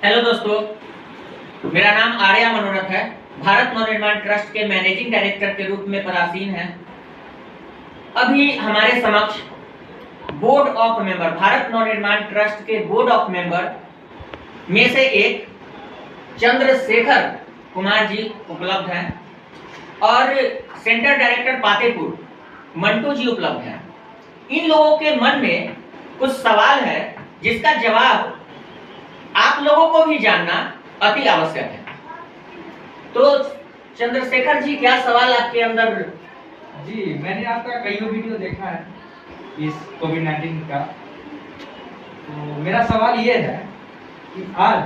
Hello दोस्तों, मेरा नाम आर्या मनोरथ है। भारत नवनिर्माण ट्रस्ट के मैनेजिंग डायरेक्टर के रूप में पदासीन है। अभी हमारे समक्ष board of member, Bharat Navnirman trust के बोर्ड ऑफ मेंबर में से एक चंद्रशेखर कुमार जी उपलब्ध हैं और सेंटर डायरेक्टर पातेपुर मंटू जी उपलब्ध हैं। इन लोगों के मन में कुछ सवाल है जिसका जवाब आप लोगों को भी जानना अति आवश्यक है। तो चंद्रशेखर जी, क्या सवाल आपके अंदर? जी, मैंने आपका कई वीडियो देखा है इस कोविड-19 का। तो मेरा सवाल ये है कि आज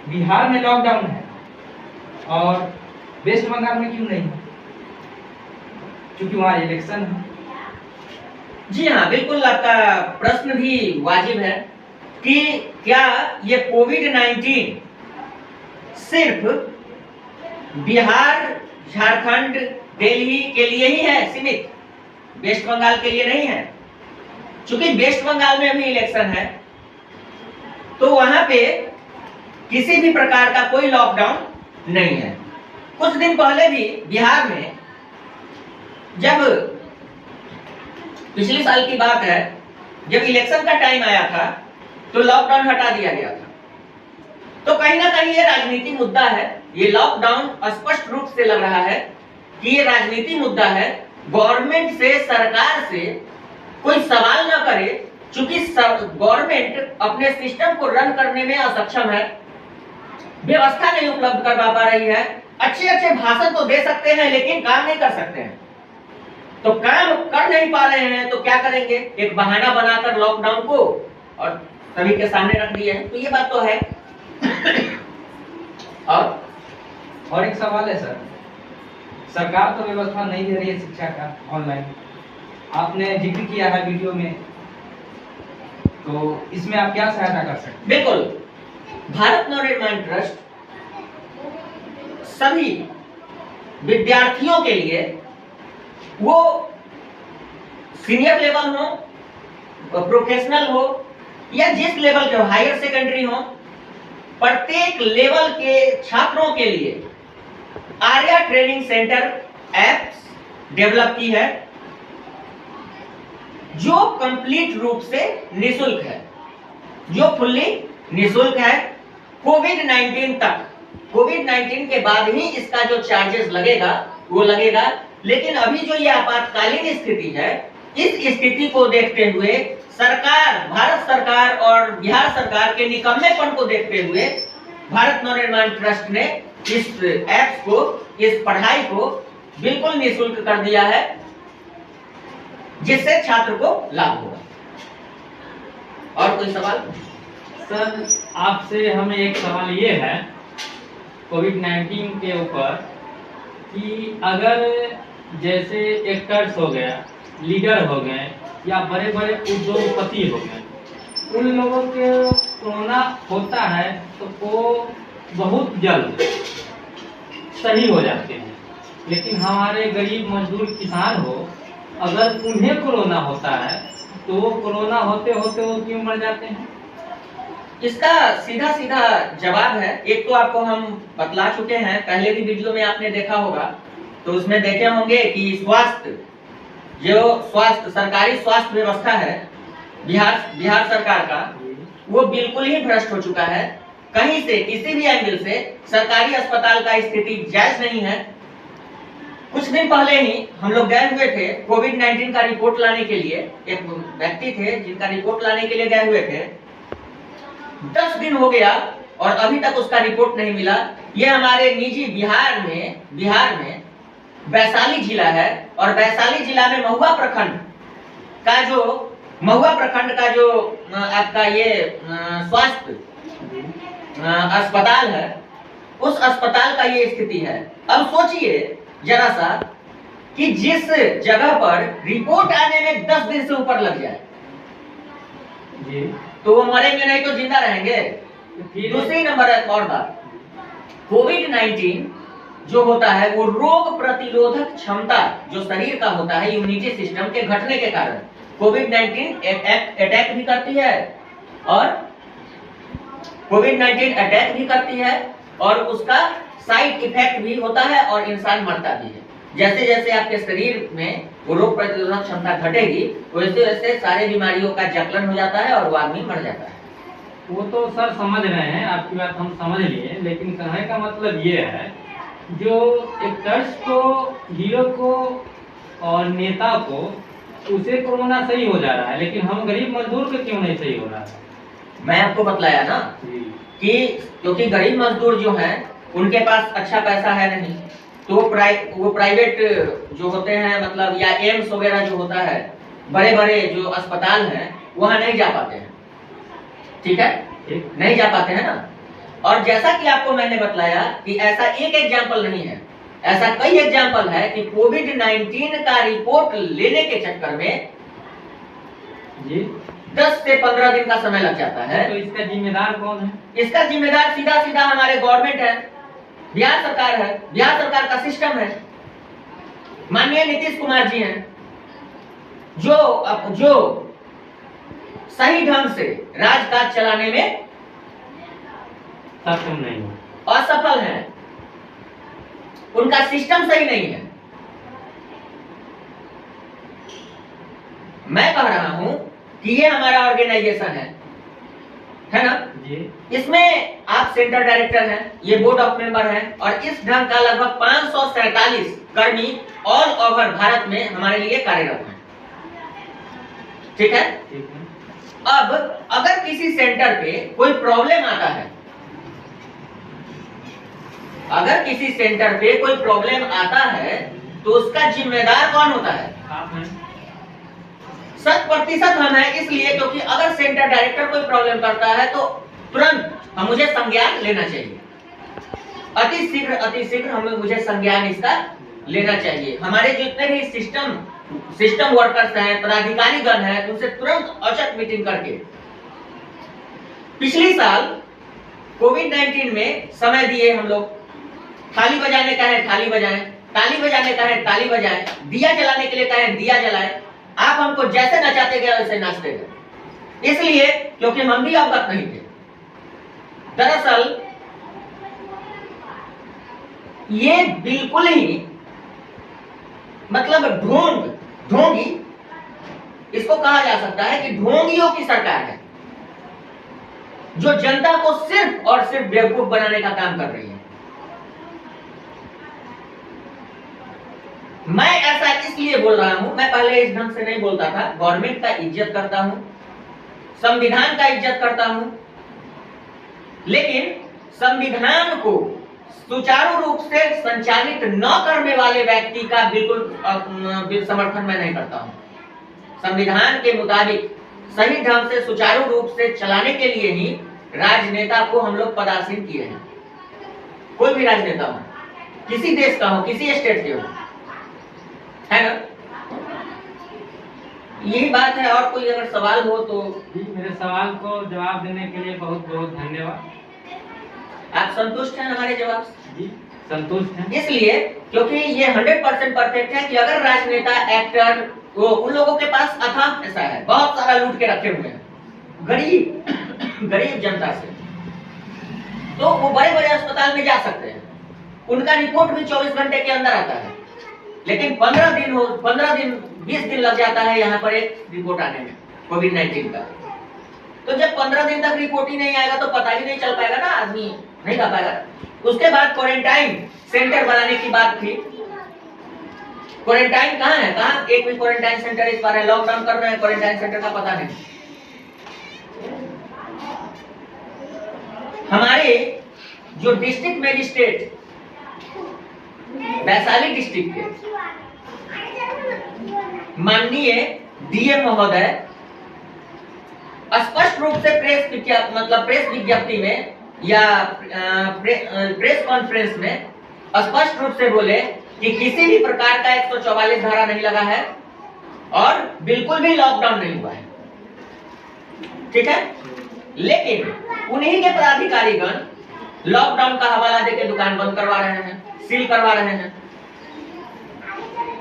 बिहार में लॉकडाउन है और वेस्ट बंगाल में क्यों नहीं है? क्योंकि वहाँ इलेक्शन है। जी हाँ, बिल्कुल आपका प्रश्न भी वाजिब है कि क्या ये कोविड-19 सिर्फ बिहार, झारखंड, दिल्ली के लिए ही है सीमित, वेस्ट बंगाल के लिए नहीं है। चूंकि वेस्ट बंगाल में भी इलेक्शन है तो वहां पे किसी भी प्रकार का कोई लॉकडाउन नहीं है। कुछ दिन पहले भी बिहार में, जब पिछले साल की बात है, जब इलेक्शन का टाइम आया था तो लॉकडाउन हटा दिया गया था। तो कहीं ना कहीं ये राजनीति मुद्दा है। ये लॉकडाउन स्पष्ट रूप से लग रहा है कि ये राजनीति मुद्दा है। गवर्नमेंट से, सरकार से कोई सवाल ना करे, चूंकि गवर्नमेंट अपने सिस्टम को रन करने में असक्षम है, व्यवस्था नहीं उपलब्ध करवा पा रही है। अच्छे अच्छे भाषण तो दे सकते हैं लेकिन काम नहीं कर सकते हैं। तो काम कर नहीं पा रहे हैं तो क्या करेंगे? एक बहाना बनाकर लॉकडाउन को और सभी के सामने रख दिए हैं। तो ये बात तो है। और एक सवाल है सर, सरकार तो व्यवस्था नहीं दे रही है शिक्षा का ऑनलाइन, आपने जिक्र किया है वीडियो में, तो इसमें आप क्या सहायता कर सकते हैं? बिल्कुल, भारत नवनिर्माण ट्रस्ट सभी विद्यार्थियों के लिए, वो सीनियर लेवल हो, प्रोफेशनल हो या जिस लेवल के, हायर सेकेंडरी हो, प्रत्येक लेवल के छात्रों के लिए Arya training centre apps develop की है जो कंप्लीट रूप से निःशुल्क है, जो फुल्ली निःशुल्क है कोविड-19 तक। कोविड-19 के बाद ही इसका जो चार्जेस लगेगा वो लगेगा। लेकिन अभी जो ये आपातकालीन स्थिति है, इस स्थिति को देखते हुए सरकार, भारत सरकार और बिहार सरकार के निकम्मेपन को देखते हुए भारत नवनिर्माण ट्रस्ट ने इस ऐप्स को, इस पढ़ाई को बिल्कुल निःशुल्क कर दिया है, जिससे छात्र को लाभ होगा। और कोई सवाल? सर, आपसे हमें एक सवाल ये है कोविड-19 के ऊपर कि अगर जैसे एक्टर्स हो गया, लीडर हो गए या बड़े बड़े उद्योगपति हो गए, उन लोगों के कोरोना होता है तो वो बहुत जल्द सही हो जाते हैं, लेकिन हमारे गरीब मजदूर किसान हो, अगर उन्हें कोरोना होता है तो वो कोरोना होते होते वो क्यों मर जाते हैं? इसका सीधा सीधा जवाब है। एक तो आपको हम बतला चुके हैं, पहले भी वीडियो में आपने देखा होगा, तो उसमें देखे होंगे कि सरकारी स्वास्थ्य व्यवस्था है बिहार सरकार का, वो बिल्कुल ही भ्रष्ट हो चुका है। कहीं से, किसी भी एंगल से सरकारी अस्पताल का स्थिति जायज नहीं है। कुछ दिन पहले ही हम लोग गए हुए थे कोविड-19 का रिपोर्ट लाने के लिए। एक व्यक्ति थे जिनका रिपोर्ट लाने के लिए गए हुए थे। 10 दिन हो गया और अभी तक उसका रिपोर्ट नहीं मिला। ये हमारे निजी बिहार में वैशाली जिला है और वैशाली जिला में महुआ प्रखंड का जो आपका ये स्वास्थ्य अस्पताल है, उस अस्पताल का ये स्थिति है। अब सोचिए जरा सा कि जिस जगह पर रिपोर्ट आने में 10 दिन से ऊपर लग जाए जी, तो वो मरेंगे नहीं तो जिंदा रहेंगे। दूसरी नंबर एक और बात, कोविड-19 जो होता है वो रोग प्रतिरोधक क्षमता जो शरीर का होता है, इम्यूनिटी सिस्टम के घटने के कारण कोविड-19 अटैक भी करती है और कोविड-19 अटैक भी करती है और उसका साइड इफेक्ट भी होता है और इंसान मरता भी है। जैसे जैसे आपके शरीर में वो रोग प्रतिरोधक क्षमता घटेगी, वैसे वैसे सारे बीमारियों का जकलन हो जाता है और वो आदमी मर जाता है। वो तो सर समझ रहे हैं, आपकी बात हम समझ लिए, लेकिन कहने का मतलब ये है जो एक्टर्स को, हीरो को और नेता को, उसे कोरोना सही हो जा रहा है, लेकिन हम गरीब मजदूर को क्यों नहीं सही हो रहा है? मैं आपको बतलाया ना कि क्योंकि गरीब मजदूर जो हैं उनके पास अच्छा पैसा है नहीं, तो वो प्राइवेट जो होते हैं, मतलब या एम्स वगैरह जो होता है, बड़े बड़े जो अस्पताल हैं वहाँ नहीं जा पाते हैं। ठीक है, नहीं जा पाते हैं ना। और जैसा कि आपको मैंने बतलाया कि ऐसा एक एग्जाम्पल नहीं है, ऐसा कई एग्जाम्पल है कि कोविड-19 का रिपोर्ट लेने के चक्कर में जी 10 से 15 दिन का समय लग जाता है। तो इसका जिम्मेदार कौन है? इसका जिम्मेदार सीधा सीधा हमारे गवर्नमेंट है, बिहार सरकार है, बिहार सरकार का सिस्टम है, माननीय नीतीश कुमार जी हैं, जो सही ढंग से राजकाज चलाने में सक्षम नहीं है, असफल है, उनका सिस्टम सही नहीं है। मैं कह रहा हूं कि ये हमारा ऑर्गेनाइजेशन है ना जी। इसमें आप सेंटर डायरेक्टर हैं, ये बोर्ड ऑफ मेंबर हैं और इस ढंग का लगभग 547 कर्मी ऑल ओवर भारत में हमारे लिए कार्यरत हैं। ठीक है, ठीक है। अब अगर किसी सेंटर पे कोई प्रॉब्लम आता है, अगर किसी सेंटर पे कोई प्रॉब्लम आता है तो उसका जिम्मेदार कौन होता है? आप हैं। 100% हम हैं, इसलिए क्योंकि अगर सेंटर डायरेक्टर कोई प्रॉब्लम करता है तो तुरंत मुझे संज्ञान लेना चाहिए, अति शीघ्र मुझे संज्ञान इसका लेना चाहिए। हमारे जितने भी सिस्टम वर्कर्स हैं, पदाधिकारीगण हैं, उनसे तुरंत औचक मीटिंग करके पिछली साल कोविड-19 में समय दिए हम लोग। थाली बजाने का है थाली बजाएं, ताली बजाने का है ताली बजाएं, दिया जलाने के लिए कहा है दिया जलाएं। आप हमको जैसे नचाते गए वैसे नाचते गए, इसलिए क्योंकि हम भी अवगत नहीं थे। दरअसल ये बिल्कुल ही मतलब ढोंगी इसको कहा जा सकता है कि ढोंगियों की सरकार है, जो जनता को सिर्फ और सिर्फ बेवकूफ बनाने का काम कर रही है। मैं ऐसा इसलिए बोल रहा हूं, मैं पहले इस ढंग से नहीं बोलता था। गवर्नमेंट का इज्जत करता हूं, संविधान का इज्जत करता हूं, लेकिन संविधान को सुचारू रूप से संचालित न करने वाले व्यक्ति का बिल्कुल समर्थन मैं नहीं करता हूं। संविधान के मुताबिक सही ढंग से सुचारू रूप से चलाने के लिए ही राजनेता को हम लोग पदासीन किए हैं। कोई भी राजनेता हो, किसी देश का हो, किसी स्टेट के हो, है ना। यही बात है। और कोई अगर सवाल हो तो? जी, मेरे सवाल को जवाब देने के लिए बहुत बहुत धन्यवाद। आप संतुष्ट हैं हमारे जवाब से? जी, संतुष्ट हैं। इसलिए क्योंकि ये 100% परफेक्ट है कि अगर राजनेता, एक्टर, वो उन लोगों के पास अथाह पैसा है, बहुत सारा लूट के रखे हुए हैं गरीब जनता से, तो वो बड़े बड़े अस्पताल में जा सकते हैं, उनका रिपोर्ट भी 24 घंटे के अंदर आता है। लेकिन 15 दिन 20 दिन लग जाता है यहाँ पर एक रिपोर्ट आने में कोविड-19 का। तो जब 15 दिन तक रिपोर्ट ही नहीं आएगा तो पता ही नहीं चल पाएगा ना, आदमी नहीं कर पाएगा। उसके बाद क्वारंटाइन सेंटर बनाने की बात थी। क्वारंटाइन कहाँ है? कहाँ एक भी क्वारंटाइन सेंटर इस बार है? लॉकडाउन कर रहे हैं, क्वारंटाइन सेंटर का पता नहीं। हमारे जो डिस्ट्रिक्ट मजिस्ट्रेट वैशाली डिस्ट्रिक्ट के माननीय डीएम महोदय स्पष्ट रूप से प्रेस विज्ञप्ति में या प्रेस कॉन्फ्रेंस में स्पष्ट रूप से बोले कि किसी भी प्रकार का 144 धारा नहीं लगा है और बिल्कुल भी लॉकडाउन नहीं हुआ है। ठीक है, लेकिन उन्हीं के पदाधिकारीगण लॉकडाउन का हवाला देके दुकान बंद करवा रहे हैं, सील करवा रहे हैं।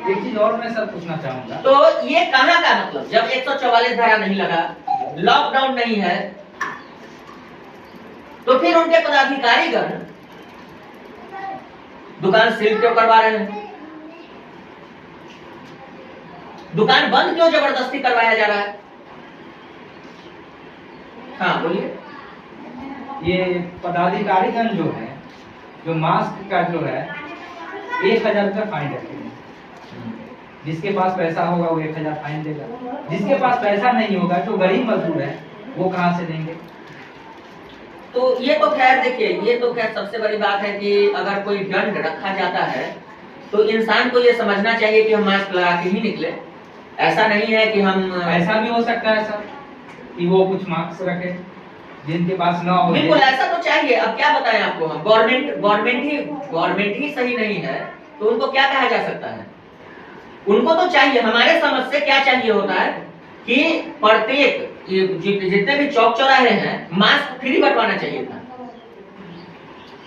एक चीज और मैं सर पूछना चाहूंगा, तो ये कहाँ का मतलब, जब 144 धारा नहीं लगा, लॉकडाउन नहीं है, तो फिर उनके पदाधिकारीगण दुकान सील क्यों करवा रहे हैं? दुकान बंद क्यों जबरदस्ती करवाया जा रहा है? हाँ बोलिए। ये पदाधिकारीगण जो है, जो मास्क का जो है 1000 रुपया फाइन रखेंगे। जिसके पास पैसा होगा वो 1000 फाइन देगा, जिसके पास पैसा नहीं होगा, जो गरीब मजदूर है, वो कहाँ से देंगे? तो ये तो खैर देखिए, ये तो खैर सबसे बड़ी बात है कि अगर कोई दंड रखा जाता है तो इंसान को ये समझना चाहिए कि हम मास्क लगा के ही निकले। ऐसा नहीं है कि हम, ऐसा भी हो सकता है सर कि वो कुछ मास्क रखे जिनके पास ना हो। बिल्कुल ऐसा तो चाहिए। अब क्या बताएं आपको हम, गवर्नमेंट ही सही नहीं है तो उनको क्या कहा जा सकता है? उनको तो चाहिए, हमारे समझ से क्या चाहिए होता है कि प्रत्येक जितने भी चौक चौराहे हैं मास्क फ्री बंटवाना चाहिए था।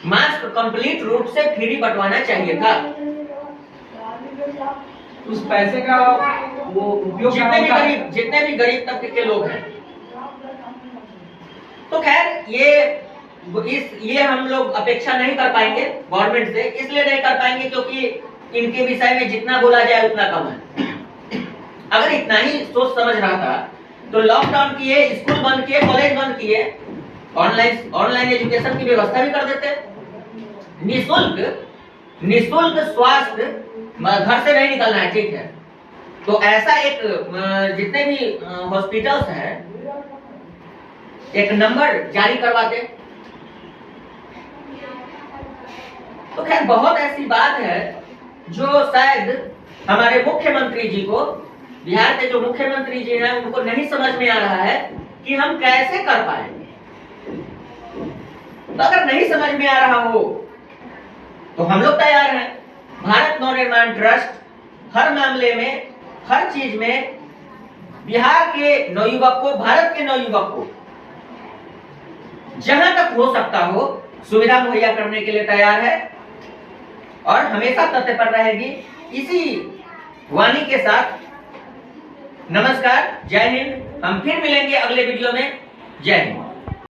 मास्क कंप्लीट रूप से फ्री बंटवाना चाहिए था। उस पैसे का वो उपयोग जितने भी गरीब तबके के लोग हैं। तो खैर ये हम लोग अपेक्षा नहीं कर पाएंगे गवर्नमेंट से, इसलिए नहीं कर पाएंगे क्योंकि इनके विषय में जितना बोला जाए उतना कम है। अगर इतना ही सोच समझ रहा था तो लॉकडाउन किए, स्कूल बंद किए, कॉलेज बंद किए, ऑनलाइन एजुकेशन की व्यवस्था भी कर देते। निःशुल्क स्वास्थ्य, घर से नहीं निकलना है, ठीक है, तो ऐसा एक जितने भी हॉस्पिटल्स हैं एक नंबर जारी करवाते। तो खैर बहुत ऐसी बात है जो शायद हमारे मुख्यमंत्री जी को, बिहार के जो मुख्यमंत्री जी हैं, उनको नहीं समझ में आ रहा है कि हम कैसे कर पाएंगे। तो अगर नहीं समझ में आ रहा हो तो हम लोग तैयार हैं। भारत नवनिर्माण ट्रस्ट हर मामले में, हर चीज में बिहार के नवयुवक को, भारत के नवयुवक को जहां तक हो सकता हो सुविधा मुहैया करने के लिए तैयार है और हमेशा तत्पर पर रहेगी। इसी वाणी के साथ नमस्कार, जय हिंद। हम फिर मिलेंगे अगले वीडियो में। जय हिंद।